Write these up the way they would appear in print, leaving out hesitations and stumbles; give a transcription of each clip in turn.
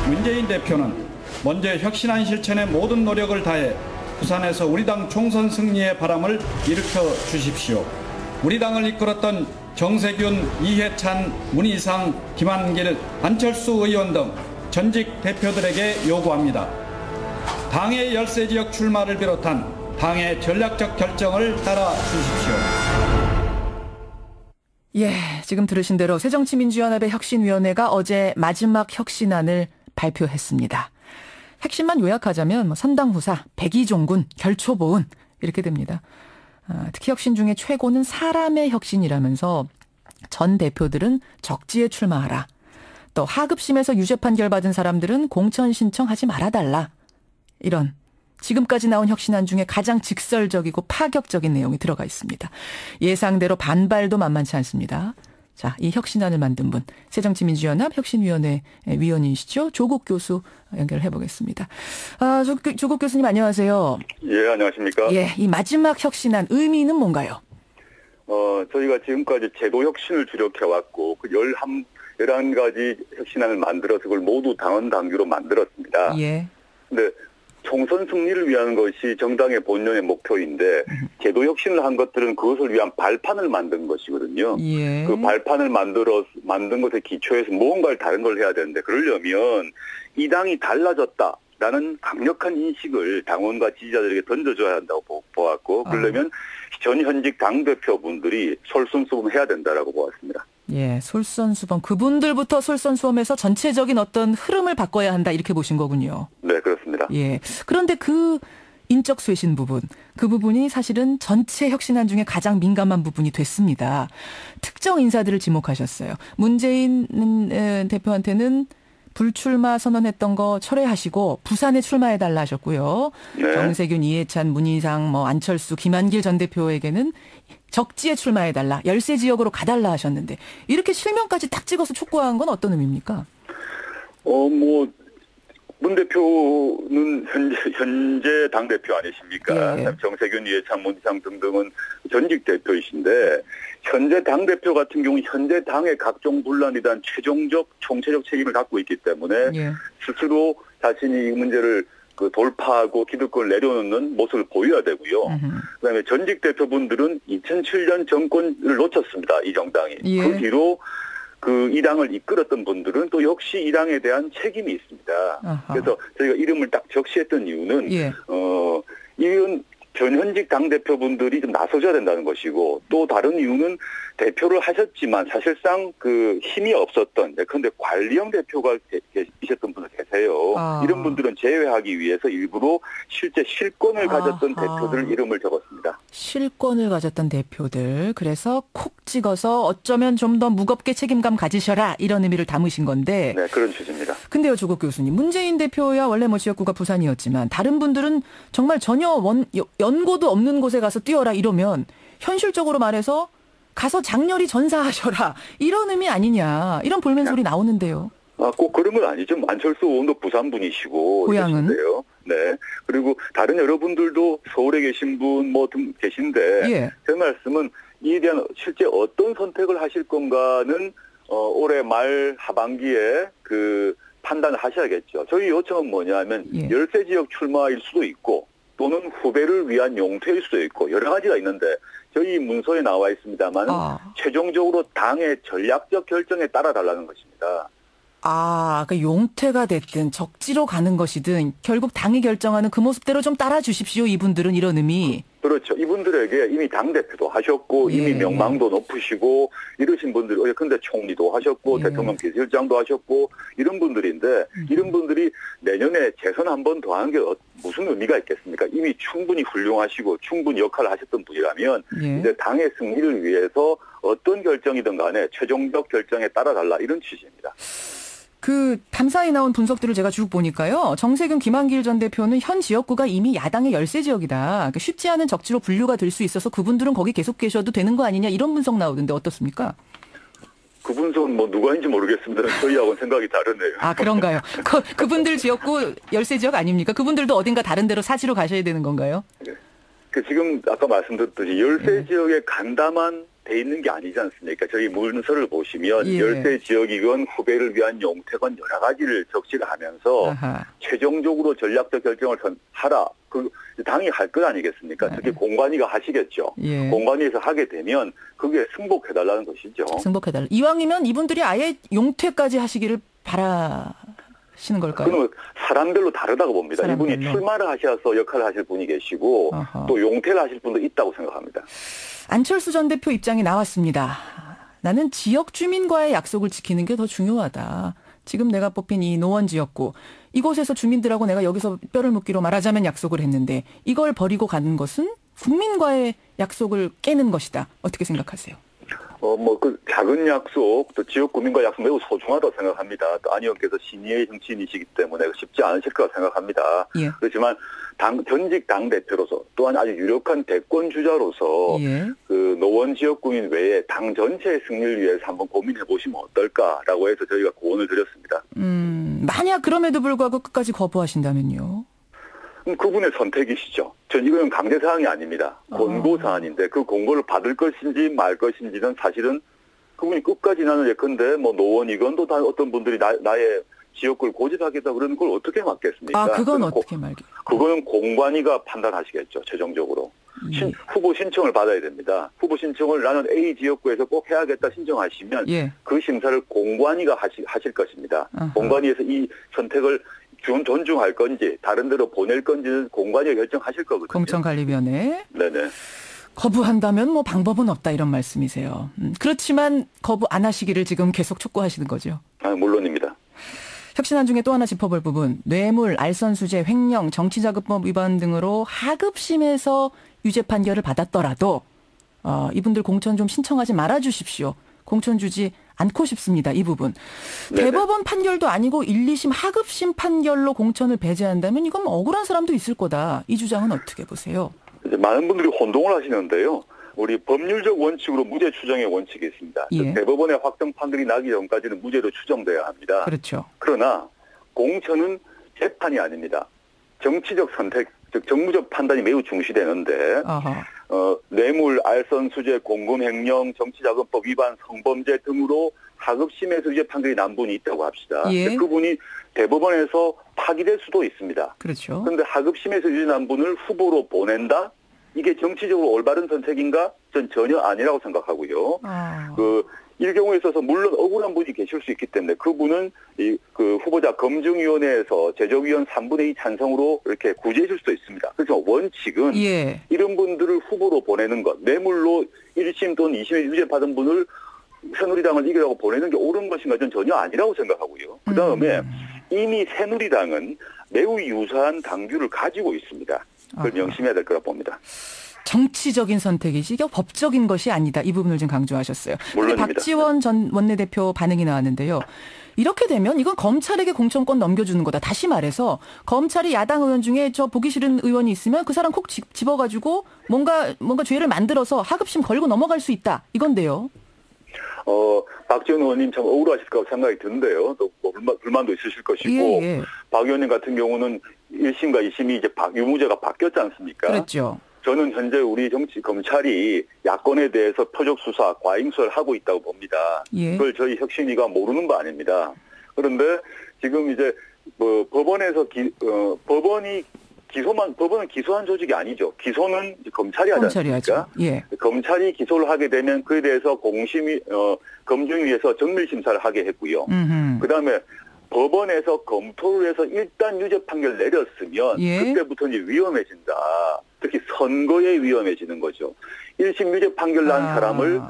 문재인 대표는 먼저 혁신안 실천에 모든 노력을 다해 부산에서 우리 당 총선 승리의 바람을 일으켜 주십시오. 우리 당을 이끌었던 정세균, 이해찬, 문희상, 김한길, 안철수 의원 등 전직 대표들에게 요구합니다. 당의 열세지역 출마를 비롯한 당의 전략적 결정을 따라 주십시오. 예, 지금 들으신 대로 새정치민주연합의 혁신위원회가 어제 마지막 혁신안을 발표했습니다. 핵심만 요약하자면 선당후사, 백의종군, 결초보은 이렇게 됩니다. 특히 혁신 중에 최고는 사람의 혁신이라면서 전 대표들은 적지에 출마하라. 또 하급심에서 유죄 판결 받은 사람들은 공천 신청하지 말아달라. 이런 지금까지 나온 혁신안 중에 가장 직설적이고 파격적인 내용이 들어가 있습니다. 예상대로 반발도 만만치 않습니다. 자, 이 혁신안을 만든 분, 새정치민주연합 혁신위원회 위원이시죠? 조국 교수 연결해 보겠습니다. 조국 교수님 안녕하세요. 예, 안녕하십니까? 예, 이 마지막 혁신안 의미는 뭔가요? 저희가 지금까지 제도 혁신을 주력해왔고, 그 11가지 혁신안을 만들어서 그걸 모두 당헌 당규로 만들었습니다. 예. 근데 총선 승리를 위한 것이 정당의 본연의 목표인데, 제도 혁신을 한 것들은 그것을 위한 발판을 만든 것이거든요. 예. 그 발판을 만든 것에 기초해서 무언가를 다른 걸 해야 되는데, 그러려면 이 당이 달라졌다라는 강력한 인식을 당원과 지지자들에게 던져줘야 한다고 보았고, 그러려면 전 현직 당대표분들이 솔선수범해야 된다라고 보았습니다. 예, 솔선수범. 그분들부터 솔선수범해서 전체적인 어떤 흐름을 바꿔야 한다 이렇게 보신 거군요. 네, 그렇습니다. 예. 그런데 그 인적 쇄신 부분, 그 부분이 사실은 전체 혁신안 중에 가장 민감한 부분이 됐습니다. 특정 인사들을 지목하셨어요. 문재인 대표한테는 불출마 선언했던 거 철회하시고 부산에 출마해달라 하셨고요. 네. 정세균, 이해찬, 문희상, 안철수, 김한길 전 대표에게는 적지에 출마해달라, 열세 지역으로 가달라 하셨는데 이렇게 실명까지 딱 찍어서 촉구한 건 어떤 의미입니까? 문 대표는 현재 당대표 아니십니까? 예. 정세균, 이해찬, 문희상 등등은 전직 대표이신데, 현재 당대표 같은 경우는 현재 당의 각종 분란에 대한 최종적 총체적 책임을 갖고 있기 때문에 예. 스스로 자신이 이 문제를 돌파하고 기득권을 내려놓는 모습을 보여야 되고요. 그다음에 전직 대표분들은 2007년 정권을 놓쳤습니다. 이 정당이. 예. 그 뒤로 이 당을 이끌었던 분들은 또 역시 이 당에 대한 책임이 있습니다. 아하. 그래서 저희가 이름을 딱 적시했던 이유는 예. 이건 전현직 당대표분들이 좀 나서줘야 된다는 것이고, 또 다른 이유는 대표를 하셨지만 사실상 힘이 없었던, 그런데 관리형 대표가 계셨던 분들 계세요. 이런 분들은 제외하기 위해서 일부러 실제 실권을 가졌던 대표들 이름을 적었습니다. 실권을 가졌던 대표들. 그래서 콕 찍어서 어쩌면 좀 더 무겁게 책임감 가지셔라 이런 의미를 담으신 건데. 네, 그런 취지입니다. 근데요, 조국 교수님. 문재인 대표야 원래 지역구가 부산이었지만 다른 분들은 정말 전혀 연고도 없는 곳에 가서 뛰어라 이러면 현실적으로 말해서 가서 장렬히 전사하셔라 이런 의미 아니냐 이런 볼멘 소리 나오는데요. 꼭 그런 건 아니죠. 안철수 의원도 부산 분이시고 고향은? 계신데요. 네. 그리고 다른 여러분들도 서울에 계신 분 등 계신데, 예. 제 말씀은 이에 대한 실제 어떤 선택을 하실 건가는 올해 말 하반기에 판단을 하셔야겠죠. 저희 요청은 뭐냐면 예. 열세 지역 출마일 수도 있고, 또는 후배를 위한 용퇴일 수도 있고 여러 가지가 있는데, 저희 문서에 나와 있습니다만 최종적으로 당의 전략적 결정에 따라 달라는 것입니다. 그러니까 용퇴가 됐든 적지로 가는 것이든 결국 당이 결정하는 그 모습대로 좀 따라 주십시오. 이분들은 이런 의미. 그렇죠. 이분들에게 이미 당대표도 하셨고, 예. 이미 명망도 높으시고, 이러신 분들이, 근데 총리도 하셨고, 예. 대통령 비서실장도 하셨고, 이런 분들인데, 이런 분들이 내년에 재선 한 번 더 하는 게 무슨 의미가 있겠습니까? 이미 충분히 훌륭하시고, 충분히 역할을 하셨던 분이라면, 예. 이제 당의 승리를 위해서 어떤 결정이든 간에 최종적 결정에 따라 달라, 이런 취지입니다. 담사에 나온 분석들을 제가 쭉 보니까요. 정세균, 김한길 전 대표는 현 지역구가 이미 야당의 열세 지역이다. 그러니까 쉽지 않은 적지로 분류가 될 수 있어서 그분들은 거기 계속 계셔도 되는 거 아니냐 이런 분석 나오던데 어떻습니까? 그 분석은 누가인지 모르겠습니다. 저희하고는 생각이 다르네요. 그런가요? 그분들 지역구 열세 지역 아닙니까? 그분들도 어딘가 다른 데로 사지로 가셔야 되는 건가요? 지금 아까 말씀드렸듯이 열세 지역에 간담한 돼 있는 게 아니지 않습니까? 저희 문서를 보시면 예. 열세 지역이건 후배를 위한 용택은 여러 가지를 적시를 하면서 아하. 최종적으로 전략적 결정을 하라. 그 당이 할 것 아니겠습니까? 네. 특히 공관위가 하시겠죠. 예. 공관위에서 하게 되면 그게 승복해달라는 것이죠. 승복해달라. 이왕이면 이분들이 아예 용퇴까지 하시기를 바라시는 걸까요? 그러면 사람별로 다르다고 봅니다. 사람별로. 이분이 출마를 하셔서 역할을 하실 분이 계시고 어허. 또 용퇴를 하실 분도 있다고 생각합니다. 안철수 전 대표 입장이 나왔습니다. 나는 지역 주민과의 약속을 지키는 게 더 중요하다. 지금 내가 뽑힌 이 노원 지역구, 이곳에서 주민들하고 내가 여기서 뼈를 묻기로 말하자면 약속을 했는데 이걸 버리고 가는 것은 국민과의 약속을 깨는 것이다. 어떻게 생각하세요? 그 작은 약속, 또 지역 구민과 약속 매우 소중하다고 생각합니다. 또 안 의원께서 신의의 정치인이시기 때문에 쉽지 않으실 거라고 생각합니다. 예. 그렇지만 전직 당대표로서 또한 아주 유력한 대권 주자로서 예. 그 노원 지역 구민 외에 당 전체의 승리를 위해서 한번 고민해 보시면 어떨까라고 해서 저희가 고언을 드렸습니다. 만약 그럼에도 불구하고 끝까지 거부하신다면요? 그분의 선택이시죠. 전 이건 강제 사항이 아닙니다. 권고 사안인데 그 권고를 받을 것인지 말 것인지는 사실은 그분이 끝까지 나는 예컨대 노원이건 또 어떤 분들이 나의 지역구를 고집하겠다 그러는 걸 어떻게 막겠습니까? 그건 어떻게 말게? 그거는 공관위가 판단하시겠죠. 최종적으로. 후보 신청을 받아야 됩니다. 후보 신청을 나는 A 지역구에서 꼭 해야겠다 신청하시면 예. 그 심사를 공관위가 하실 것입니다. 아하. 공관위에서 이 선택을 존중할 건지 다른 데로 보낼 건지는 공관위가 결정하실 거거든요. 공천관리위원회. 네네. 거부한다면 방법은 없다 이런 말씀이세요. 그렇지만 거부 안 하시기를 지금 계속 촉구하시는 거죠. 물론입니다. 혁신안 중에 또 하나 짚어볼 부분. 뇌물, 알선수재, 횡령, 정치자금법 위반 등으로 하급심에서 유죄 판결을 받았더라도 이분들 공천 좀 신청하지 말아주십시오. 공천 주지 않고 싶습니다. 이 부분. 네네. 대법원 판결도 아니고 1, 2심 하급심 판결로 공천을 배제한다면 이건 억울한 사람도 있을 거다. 이 주장은 어떻게 보세요? 이제 많은 분들이 혼동을 하시는데요. 우리 법률적 원칙으로 무죄 추정의 원칙이 있습니다. 예. 대법원의 확정 판결이 나기 전까지는 무죄로 추정돼야 합니다. 그렇죠. 그러나 공천은 재판이 아닙니다. 정치적 선택, 즉 정무적 판단이 매우 중시되는데 아하. 뇌물, 알선, 수재, 공금 횡령, 정치자금법 위반, 성범죄 등으로 하급심에서 유죄 판결이 난 분이 있다고 합시다. 예. 그분이 대법원에서 파기될 수도 있습니다. 그렇죠. 그런데 하급심에서 유죄 난 분을 후보로 보낸다? 이게 정치적으로 올바른 선택인가? 전 전혀 아니라고 생각하고요. 이 경우에 있어서 물론 억울한 분이 계실 수 있기 때문에 그분은 그 후보자 검증위원회에서 제적위원 3분의 2 찬성으로 이렇게 구제해줄 수도 있습니다. 그래서 원칙은 예. 이런 분들을 후보로 보내는 것, 뇌물로 1심 또는 2심에 유죄 받은 분을 새누리당을 이기라고 보내는 게 옳은 것인가 전 전혀 아니라고 생각하고요. 그다음에 이미 새누리당은 매우 유사한 당규를 가지고 있습니다. 그걸 명심해야 될 거라고 봅니다. 정치적인 선택이지 이게 법적인 것이 아니다. 이 부분을 좀 강조하셨어요. 그런데 물론입니다. 박지원 전 원내대표 반응이 나왔는데요. 이렇게 되면 이건 검찰에게 공천권 넘겨주는 거다. 다시 말해서 검찰이 야당 의원 중에 저 보기 싫은 의원이 있으면 그 사람 콕 집어가지고 뭔가 죄를 만들어서 하급심 걸고 넘어갈 수 있다. 이건데요. 박지원 의원님 참 억울하실 거라고 생각이 드는데요. 또 불만도 있으실 것이고 예. 박 의원님 같은 경우는 1심과 2심이 이제 유무죄가 바뀌었지 않습니까? 그랬죠. 저는 현재 우리 검찰이 야권에 대해서 표적 수사, 과잉 수사를 하고 있다고 봅니다. 예. 그걸 저희 혁신위가 모르는 바 아닙니다. 그런데 지금 이제 법원에서 법원은 기소한 조직이 아니죠. 기소는 검찰이 하지 않습니까? 하죠. 예. 검찰이 기소를 하게 되면 그에 대해서 검증위에서 정밀 심사를 하게 했고요. 그다음에 법원에서 검토를 해서 일단 유죄 판결 내렸으면 예. 그때부터 이제 위험해진다. 특히 선거에 위험해지는 거죠. 1심 유죄 판결 난 사람을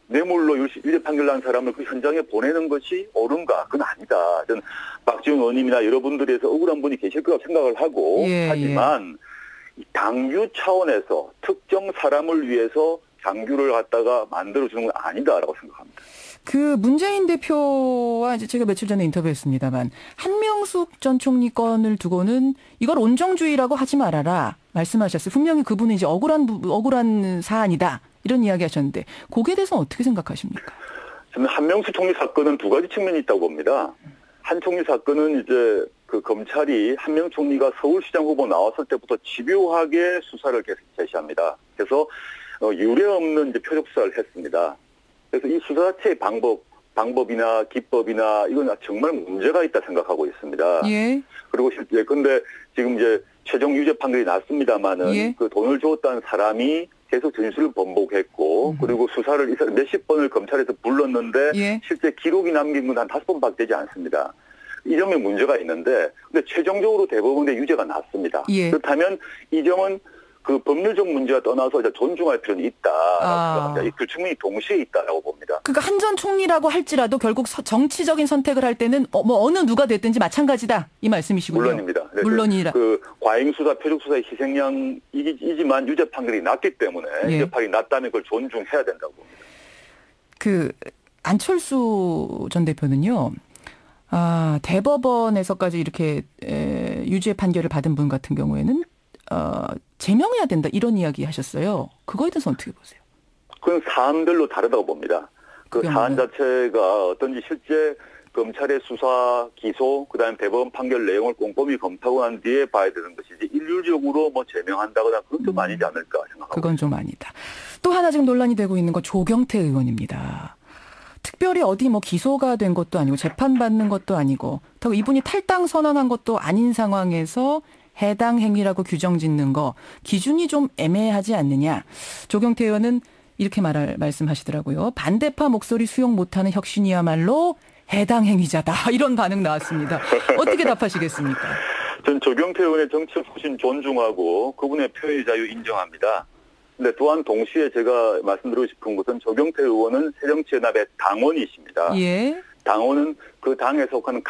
뇌물로 유죄 판결 난 사람을 그 현장에 보내는 것이 옳은가? 그건 아니다. 저는 박지원 의원님이나 여러분들에서 억울한 분이 계실 거라고 생각을 하고 하지만 당규 차원에서 특정 사람을 위해서 당규를 갖다가 만들어주는 건 아니다라고 생각합니다. 그 문재인 대표와 이제 제가 며칠 전에 인터뷰했습니다만 한명숙 전 총리 건을 두고는 이걸 온정주의라고 하지 말아라 말씀하셨어요. 분명히 그분은 이제 억울한 사안이다 이런 이야기 하셨는데 거기에 대해서는 어떻게 생각하십니까? 저는 한명숙 총리 사건은 두 가지 측면이 있다고 봅니다. 한 총리 사건은 이제 그 검찰이 한명숙 총리가 서울시장 후보 나왔을 때부터 집요하게 수사를 계속 제시합니다. 그래서 유례 없는 이제 표적 수사를 했습니다. 그래서 이 수사 자체의 방법이나 기법이나 이건 정말 문제가 있다 생각하고 있습니다. 예. 그리고 실제 근데 지금 이제 최종 유죄 판결이 났습니다만은 예. 그 돈을 줬다는 사람이 계속 진술을 번복했고 그리고 수사를 몇십 번을 검찰에서 불렀는데 예. 실제 기록이 남긴 건 한 5번밖에 되지 않습니다. 이 점에 문제가 있는데 근데 최종적으로 대법원의 유죄가 났습니다. 예. 그렇다면 이 점은 그 법률적 문제와 떠나서 이제 존중할 필요는 있다라고 생각합니다. 이 충분히 동시에 있다라고 봅니다. 그러니까 한 전 총리라고 할지라도 결국 정치적인 선택을 할 때는 뭐 어느 누가 됐든지 마찬가지다 이 말씀이시군요. 물론입니다. 물론이라. 그 과잉 수사, 표적 수사의 희생양이지만 유죄 판결이 났기 때문에 예. 유죄 판결이 났다면 그걸 존중해야 된다고 봅니다. 그 안철수 전 대표는요. 대법원에서까지 이렇게 유죄 판결을 받은 분 같은 경우에는 제명해야 된다 이런 이야기 하셨어요. 그거에 대해서 어떻게 보세요? 그건 사안별로 다르다고 봅니다. 그 사안 자체가 어떤지 실제 검찰의 수사, 기소, 그다음에 대법원 판결 내용을 꼼꼼히 검토하고 난 뒤에 봐야 되는 것이지 일률적으로 뭐 제명한다거나 그건 좀 아니지 않을까 생각합니다. 그건 좀 아니다. 또 하나 지금 논란이 되고 있는 건 조경태 의원입니다. 특별히 어디 뭐 기소가 된 것도 아니고 재판받는 것도 아니고 더 이분이 탈당 선언한 것도 아닌 상황에서 해당 행위라고 규정 짓는 거 기준이 좀 애매하지 않느냐. 조경태 의원은 이렇게 말씀하시더라고요. 반대파 목소리 수용 못하는 혁신이야말로 해당 행위자다. 이런 반응 나왔습니다. 어떻게 답하시겠습니까? 전 조경태 의원의 정치적 소신 존중하고 그분의 표현의 자유 인정합니다. 근데 또한 동시에 제가 말씀드리고 싶은 것은 조경태 의원은 새정치연합의 당원이십니다. 예. 당원은 그 당에 속하는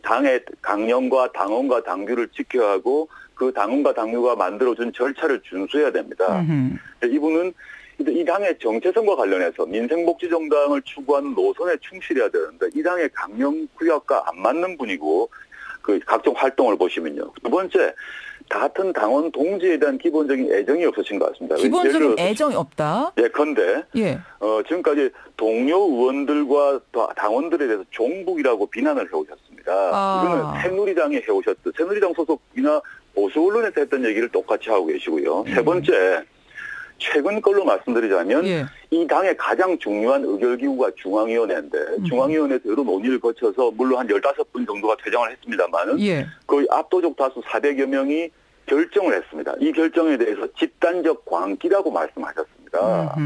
당의 강령과 당원과 당규를 지켜야 하고 그 당원과 당규가 만들어준 절차를 준수해야 됩니다. 이분은 이 당의 정체성과 관련해서 민생복지정당을 추구하는 노선에 충실해야 되는데 이 당의 강령 구역과 안 맞는 분이고 그 각종 활동을 보시면요. 두 번째, 같은 당원 동지에 대한 기본적인 애정이 없으신 것 같습니다. 기본적인 애정이 없다? 예컨대 예. 지금까지 동료 의원들과 당원들에 대해서 종북이라고 비난을 해오셨습니다. 이거는 새누리당에 해오셨던 새누리당 소속이나 보수 언론에서 했던 얘기를 똑같이 하고 계시고요. 세 번째, 최근 걸로 말씀드리자면 예. 이 당의 가장 중요한 의결기구가 중앙위원회인데 중앙위원회에서 여러 논의를 거쳐서 물론 한 15분 정도가 퇴장을 했습니다만은 예. 거의 압도적 다수 400여 명이 결정을 했습니다. 이 결정에 대해서 집단적 광기라고 말씀하셨습니다.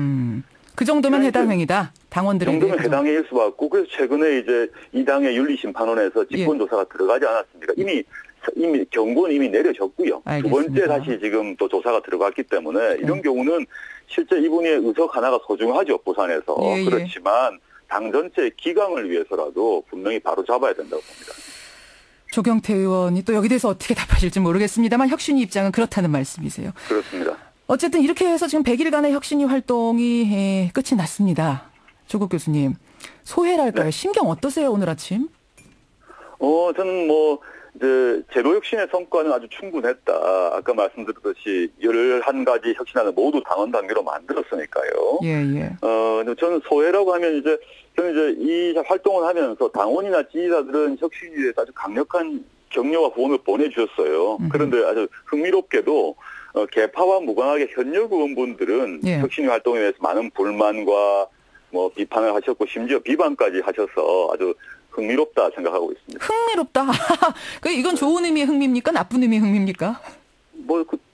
그 정도면 해당 행위다. 당원들에게. 그 정도면 해당 행위일 수 같고 그래서 최근에 이제 이 당의 윤리심판원에서 직권조사가 들어가지 않았습니까? 이미 경고는 이미 내려졌고요. 알겠습니다. 두 번째 다시 지금 또 조사가 들어갔기 때문에 이런 경우는 실제 이분의 의석 하나가 소중하죠. 부산에서. 예, 예. 그렇지만 당 전체의 기강을 위해서라도 분명히 바로 잡아야 된다고 봅니다. 조경태 의원이 또 여기 대해서 어떻게 답하실지 모르겠습니다만 혁신위 입장은 그렇다는 말씀이세요. 그렇습니다. 어쨌든 이렇게 해서 지금 100일간의 혁신위 활동이 끝이 났습니다. 조국 교수님. 소회랄까요? 네. 심경 어떠세요, 오늘 아침? 저는 이제 제도 혁신의 성과는 아주 충분했다. 아까 말씀드렸듯이 11가지 혁신안을 모두 당원 단계로 만들었으니까요. 예. 저는 소회라고 하면 저는 이 활동을 하면서 당원이나 지지자들은 혁신에 대해서 아주 강력한 격려와 후원을 보내주셨어요. 그런데 아주 흥미롭게도 개파와 무관하게 현역 의원분들은 예. 혁신위 활동에 대해서 많은 불만과 비판을 하셨고 심지어 비판까지 하셔서 아주 흥미롭다 생각하고 있습니다. 흥미롭다. 이건 좋은 의미의 흥미입니까? 나쁜 의미의 흥미입니까?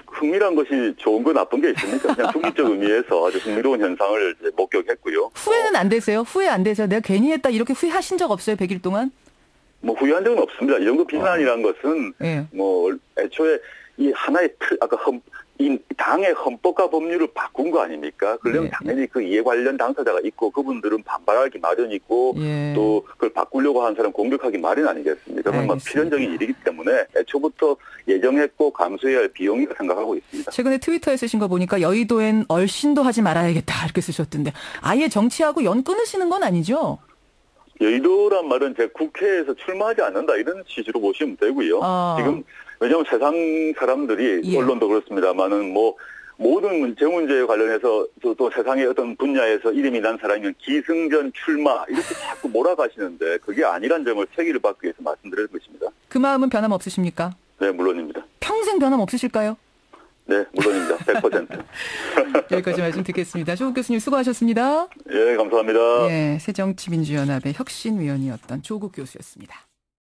흥미란 것이 좋은 거 나쁜 게 있습니까? 그냥 중립적 의미에서 아주 흥미로운 현상을 이제 목격했고요. 후회는 안 되세요? 후회 안 되세요? 내가 괜히 했다 이렇게 후회하신 적 없어요? 100일 동안? 후회한 적은 없습니다. 이 정도 비난이란 것은 예. 애초에 이 하나의 틀, 이 당의 헌법과 법률을 바꾼 거 아닙니까? 그러면 당연히 그 이해 관련 당사자가 있고 그분들은 반발하기 마련이고 또 그걸 바꾸려고 하는 사람 공격하기 마련 아니겠습니까? 그건 필연적인 일이기 때문에 애초부터 예정했고 감수해야 할 비용이라고 생각하고 있습니다. 최근에 트위터에 쓰신 거 보니까 여의도엔 얼씬도 하지 말아야겠다 이렇게 쓰셨던데 아예 정치하고 연 끊으시는 건 아니죠? 여의도란 말은 제 국회에서 출마하지 않는다 이런 취지로 보시면 되고요. 지금 왜냐하면 세상 사람들이 언론도 그렇습니다만은 모든 제 문제에 관련해서 또 세상의 어떤 분야에서 이름이 난 사람이면 기승전 출마 이렇게 자꾸 몰아가시는데 그게 아니란 점을 체기를 받기 위해서 말씀드릴 것입니다. 그 마음은 변함없으십니까? 네, 물론입니다. 평생 변함없으실까요? 네, 물론입니다. 100%. 여기까지 말씀 듣겠습니다. 조국 교수님 수고하셨습니다. 예, 감사합니다. 예, 새정치민주연합의 혁신위원이었던 조국 교수였습니다.